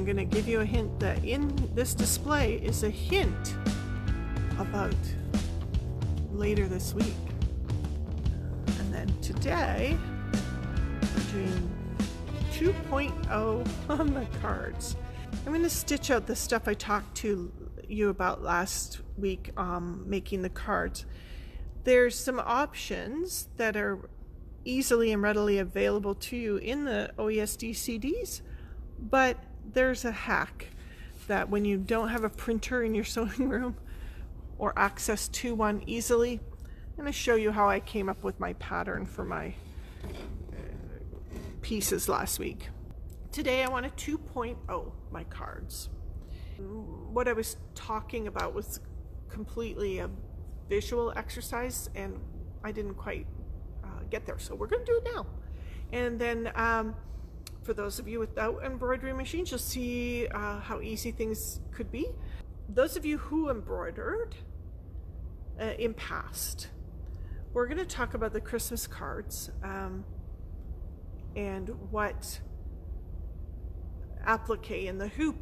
I'm going to give you a hint that in this display is a hint about later this week. And then today we're doing 2.0 on the cards. I'm going to stitch out the stuff I talked to you about last week making the cards. There's some options that are easily and readily available to you in the OESD CDs, but there's a hack that when you don't have a printer in your sewing room or access to one easily, I'm going to show you how I came up with my pattern for my pieces last week. Today I want a 2.0 my cards. What I was talking about was completely a visual exercise and I didn't quite get there, so we're going to do it now. And then for those of you without embroidery machines, you'll see how easy things could be. Those of you who embroidered in past, we're going to talk about the Christmas cards and what applique in the hoop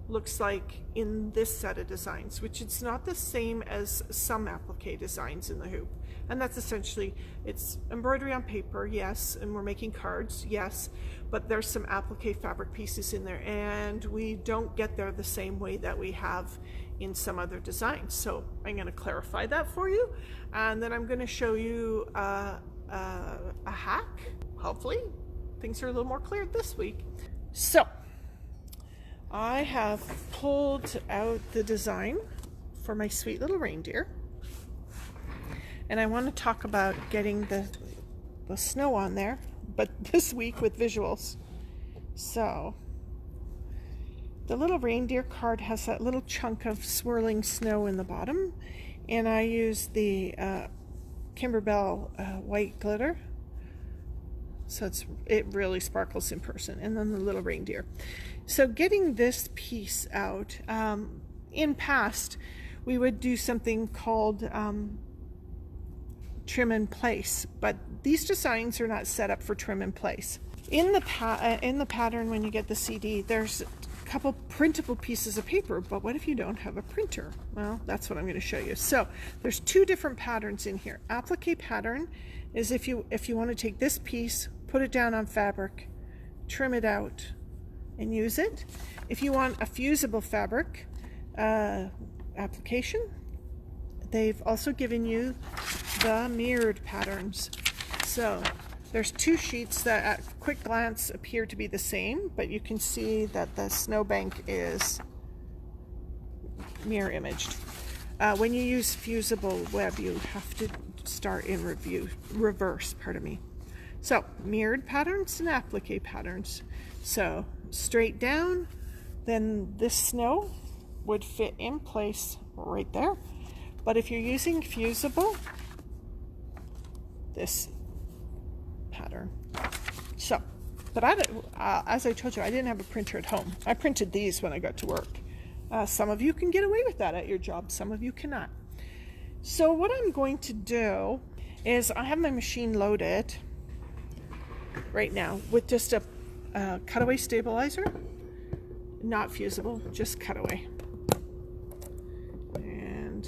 looks like in this set of designs, which it's not the same as some applique designs in the hoop. And that's essentially, it's embroidery on paper, yes, and we're making cards, yes, but there's some applique fabric pieces in there, and we don't get there the same way that we have in some other designs. So I'm going to clarify that for you, and then I'm going to show you a hack. Hopefully things are a little more clear this week. So I have pulled out the design for my sweet little reindeer, and I want to talk about getting the snow on there, but this week with visuals. So the little reindeer card has that little chunk of swirling snow in the bottom, and I use the Kimberbell white glitter, so it really sparkles in person, and then the little reindeer. So getting this piece out, in past we would do something called trim in place, but these designs are not set up for trim in place. In the pattern, when you get the CD, there's a couple printable pieces of paper, but what if you don't have a printer? Well, that's what I'm going to show you. So there's two different patterns in here. Applique pattern is if you want to take this piece, put it down on fabric, trim it out, and use it. If you want a fusible fabric application, they've also given you the mirrored patterns. So there's two sheets that at quick glance appear to be the same, but you can see that the snowbank is mirror imaged. When you use fusible web, you have to start in reverse, pardon me. So mirrored patterns and applique patterns. So straight down, then this snow would fit in place right there. But if you're using fusible, this pattern. So, but as I told you, I didn't have a printer at home. I printed these when I got to work. Some of you can get away with that at your job, some of you cannot. So what I'm going to do is I have my machine loaded right now with just a cutaway stabilizer, not fusible, just cutaway. And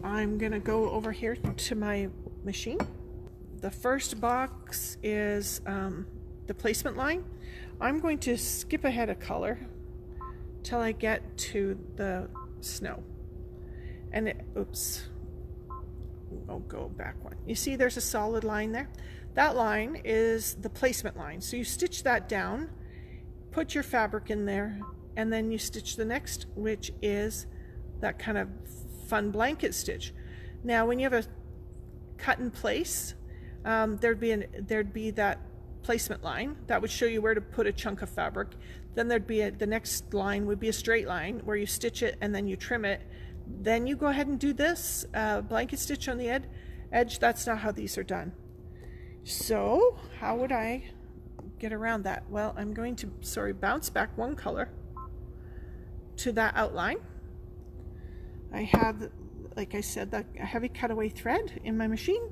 I'm gonna go over here to my machine. The first box is the placement line. I'm going to skip ahead a color till I get to the snow. And I'll go back one. You see there's a solid line there? That line is the placement line. So you stitch that down, put your fabric in there, and then you stitch the next, which is that kind of fun blanket stitch. Now when you have a cut in place, there'd be that placement line that would show you where to put a chunk of fabric. Then there'd be the next line would be a straight line where you stitch it and then you trim it. Then you go ahead and do this blanket stitch on the edge. That's not how these are done. So how would I get around that? Well, I'm going to bounce back one color to that outline. I have, like I said, that heavy cutaway thread in my machine,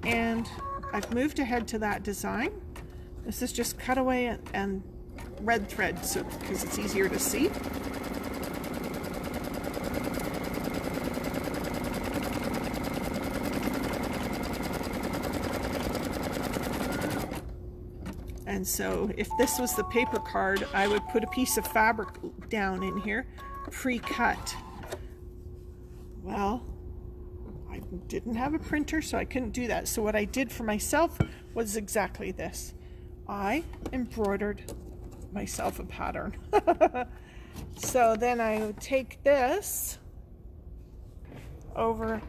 and I've moved ahead to that design. This is just cutaway and red thread so because it's easier to see. And so if this was the paper card, I would put a piece of fabric down in here, pre-cut. Well, I didn't have a printer, so I couldn't do that. So what I did for myself was exactly this. I embroidered myself a pattern. So then I would take this over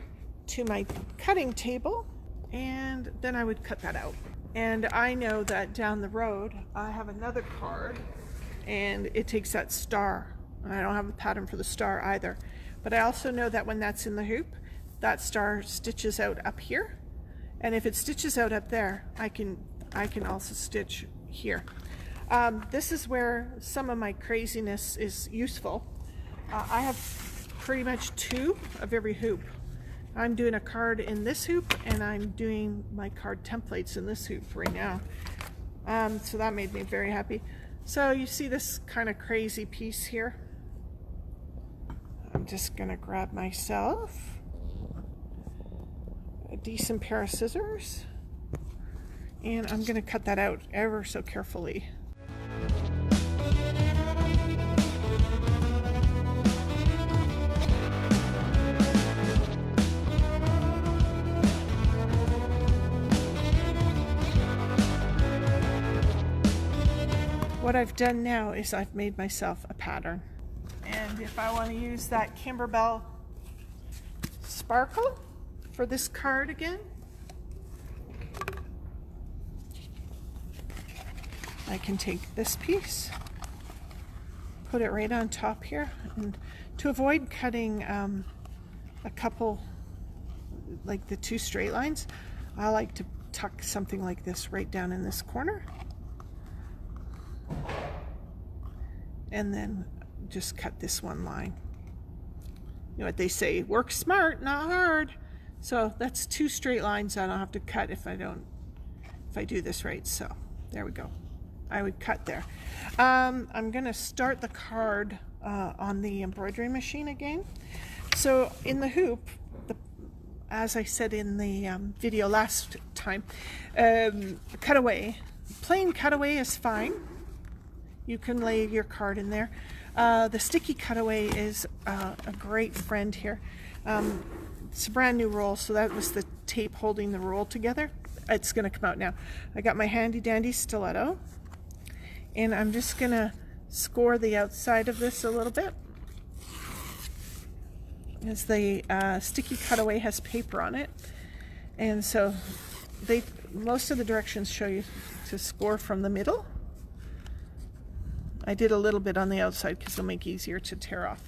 to my cutting table, and then I would cut that out. And I know that down the road I have another card and it takes that star, and I don't have a pattern for the star either, but I also know that when that's in the hoop, that star stitches out up here, and if it stitches out up there, I can also stitch here. This is where some of my craziness is useful. I have pretty much 2 of every hoop. I'm doing a card in this hoop, and I'm doing my card templates in this hoop right now. So that made me very happy. So you see this kind of crazy piece here. I'm just gonna grab myself a decent pair of scissors, and I'm gonna cut that out ever so carefully. What I've done now is I've made myself a pattern. And if I want to use that Kimberbell sparkle for this card again, I can take this piece, put it right on top here, and to avoid cutting a couple, like the 2 straight lines, I like to tuck something like this right down in this corner, and then just cut this one line. You know what they say, work smart, not hard. So that's 2 straight lines I don't have to cut if I do this right. So there we go. I would cut there. I'm gonna start the card on the embroidery machine again. So in the hoop, as I said in the video last time, cutaway, plain cutaway is fine. You can lay your card in there. The sticky cutaway is a great friend here. It's a brand new roll, so that was the tape holding the roll together. It's gonna come out now. I got my handy dandy stiletto, and I'm just gonna score the outside of this a little bit, as the sticky cutaway has paper on it, and so most of the directions show you to score from the middle. I did a little bit on the outside because it'll make it easier to tear off.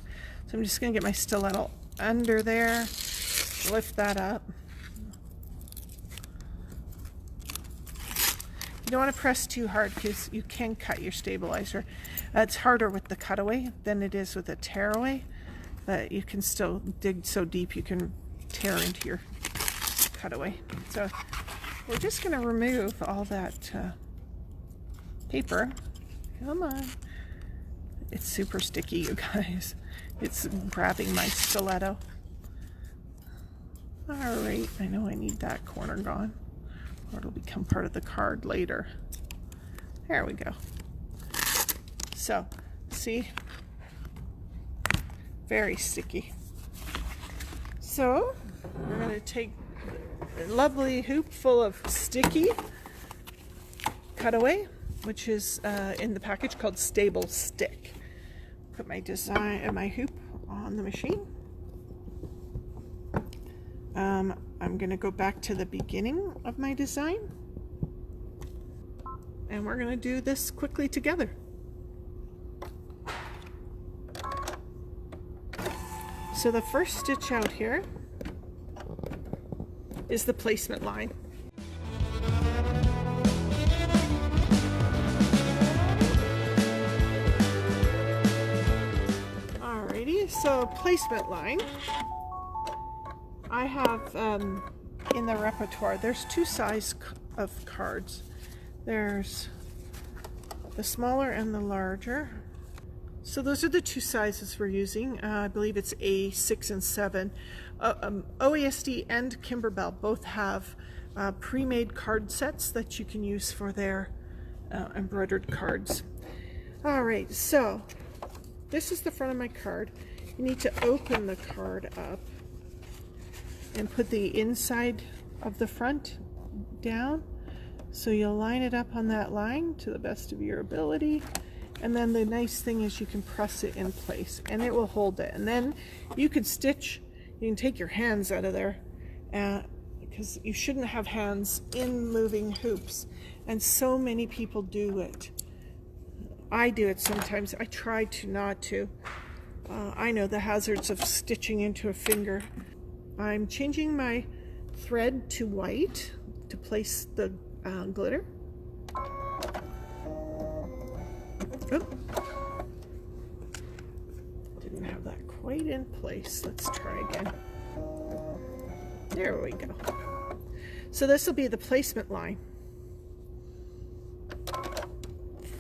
So I'm just going to get my stiletto under there, lift that up. You don't want to press too hard because you can cut your stabilizer. It's harder with the cutaway than it is with a tearaway, but you can still dig so deep you can tear into your cutaway. So we're just going to remove all that paper. Come on. It's super sticky, you guys. It's grabbing my stiletto. Alright, I know I need that corner gone, or it'll become part of the card later. There we go. So, see? Very sticky. So, we're going to take a lovely hoop full of sticky cutaway, which is in the package called Stable Stick. Put my design and my hoop on the machine. I'm going to go back to the beginning of my design, and we're going to do this quickly together. So the first stitch out here is the placement line. So placement line, I have in the repertoire, there's 2 sizes of cards. There's the smaller and the larger. So those are the two sizes we're using. I believe it's A6 and 7. OASD and Kimberbell both have pre-made card sets that you can use for their embroidered cards. All right, so this is the front of my card. You need to open the card up and put the inside of the front down. So you'll line it up on that line to the best of your ability. And then the nice thing is you can press it in place and it will hold it. And then you can stitch, you can take your hands out of there because you shouldn't have hands in moving hoops. And so many people do it. I do it sometimes. I try to not to. I know the hazards of stitching into a finger. I'm changing my thread to white to place the glitter. Oh. Didn't have that quite in place. Let's try again. There we go. So this will be the placement line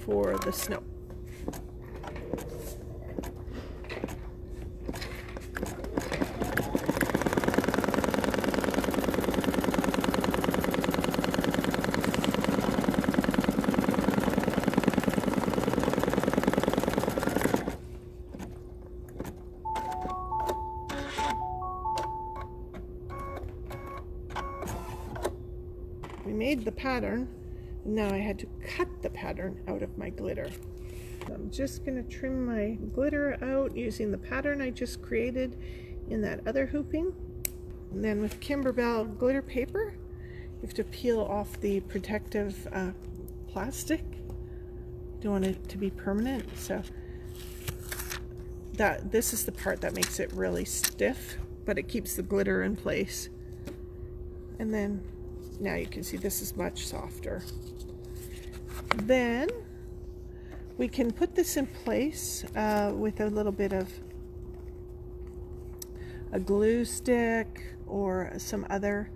for the snow. We made the pattern, and now I had to cut the pattern out of my glitter. So I'm just going to trim my glitter out using the pattern I just created in that other hooping. And then with Kimberbell glitter paper, you have to peel off the protective plastic. You don't want it to be permanent, so this is the part that makes it really stiff, but it keeps the glitter in place. And then now you can see this is much softer. Then we can put this in place with a little bit of a glue stick or some other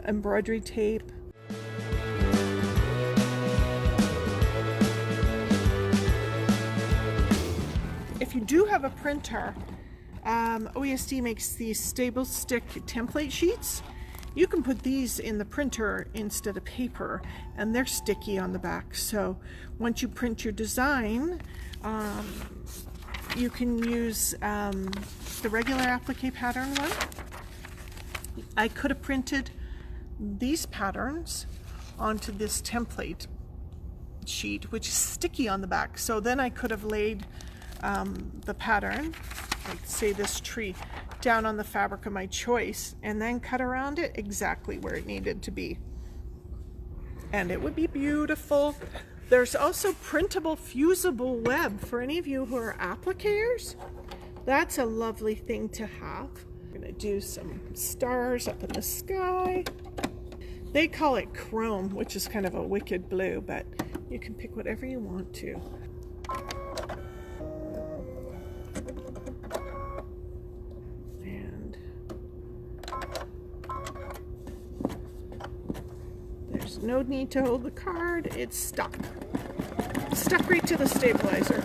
embroidery tape. If you do have a printer, OESD makes these stable stick template sheets. You can put these in the printer instead of paper, and they're sticky on the back. So once you print your design, you can use the regular applique pattern one. I could have printed these patterns onto this template sheet, which is sticky on the back. So then I could have laid the pattern, like say this tree, down on the fabric of my choice and then cut around it exactly where it needed to be. And it would be beautiful. There's also printable fusible web for any of you who are appliqueurs. That's a lovely thing to have. I'm gonna do some stars up in the sky. They call it chrome, which is kind of a wicked blue, but you can pick whatever you want to. No need to hold the card, it's stuck. It's stuck right to the stabilizer.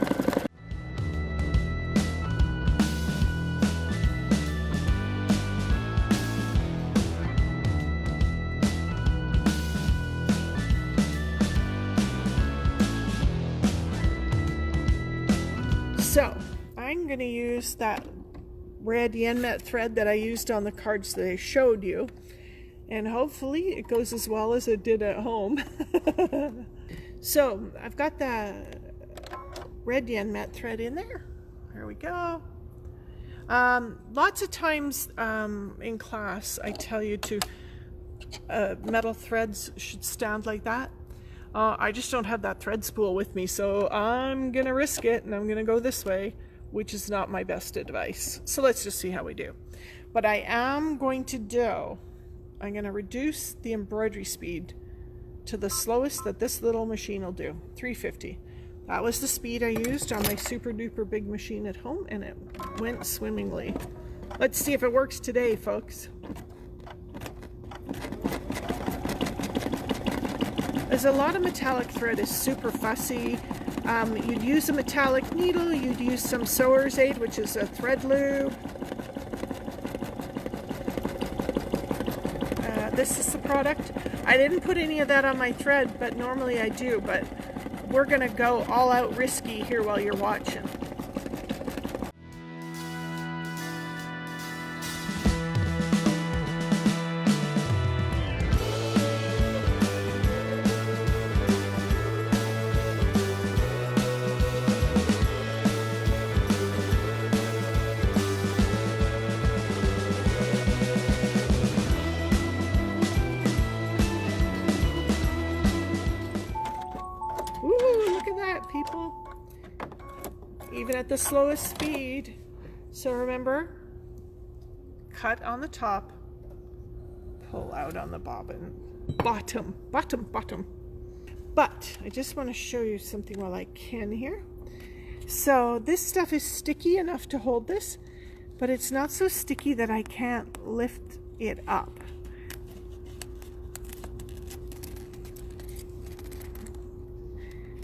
So I'm going to use that red yen met thread that I used on the cards that I showed you. And hopefully it goes as well as it did at home. So I've got the red yen met thread in there. There we go. Lots of times in class I tell you to metal threads should stand like that. I just don't have that thread spool with me, so I'm gonna risk it and I'm gonna go this way, which is not my best advice. So let's just see how we do. But I am going to I'm going to reduce the embroidery speed to the slowest that this little machine will do, 350. That was the speed I used on my super duper big machine at home, and it went swimmingly. Let's see if it works today, folks. There's a lot of metallic thread is super fussy. You'd use a metallic needle, you'd use some sewer's aid, which is a thread lube. This is the product. I didn't put any of that on my thread, but normally I do, but we're gonna go all out risky here while you're watching. Ooh, look at that, people. Even at the slowest speed. So remember, cut on the top, pull out on the bobbin. Bottom. But I just want to show you something while I can here. So this stuff is sticky enough to hold this, but it's not so sticky that I can't lift it up.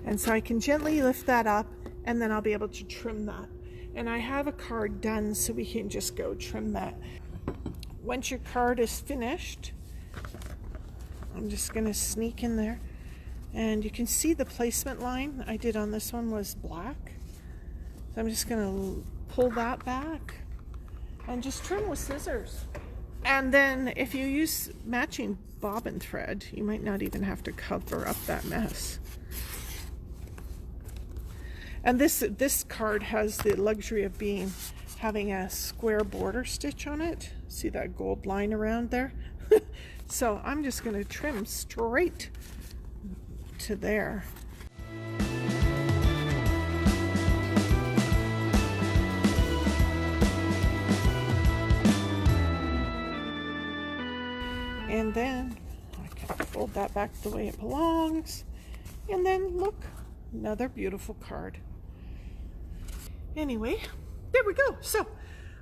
And so I can gently lift that up, and then I'll be able to trim that. And I have a card done, so we can just go trim that. Once your card is finished, I'm just going to sneak in there. And you can see the placement line I did on this one was black. So I'm just going to pull that back and just trim with scissors. And then if you use matching bobbin thread, you might not even have to cover up that mess. And this card has the luxury of having a square border stitch on it. See that gold line around there? So I'm just going to trim straight to there. And then I can fold that back the way it belongs. And then look, another beautiful card. Anyway, there we go. So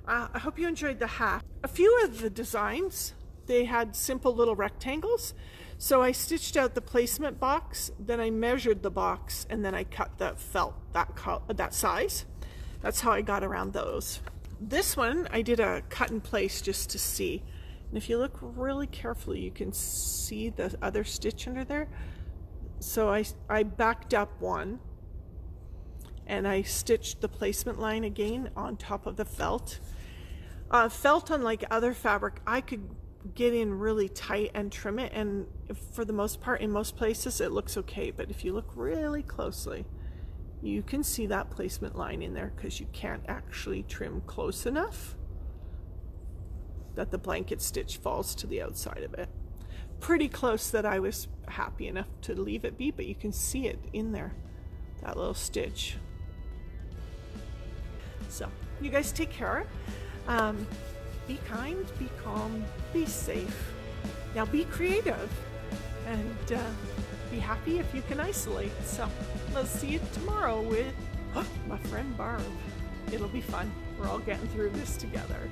I hope you enjoyed the hat. A few of the designs, they had simple little rectangles. So I stitched out the placement box, then I measured the box, and then I cut the felt that size. That's how I got around those. This one, I did a cut in place just to see. And if you look really carefully, you can see the other stitch under there. So I backed up one, and I stitched the placement line again on top of the felt. Felt, unlike other fabric, I could get in really tight and trim it, and for the most part, in most places, it looks okay. But if you look really closely, you can see that placement line in there because you can't actually trim close enough that the blanket stitch falls to the outside of it. Pretty close that I was happy enough to leave it be, but you can see it in there, that little stitch. So you guys take care. Be kind, be calm, be safe. Now be creative, and be happy if you can isolate. So let's see you tomorrow with my friend Barb. It'll be fun. We're all getting through this together.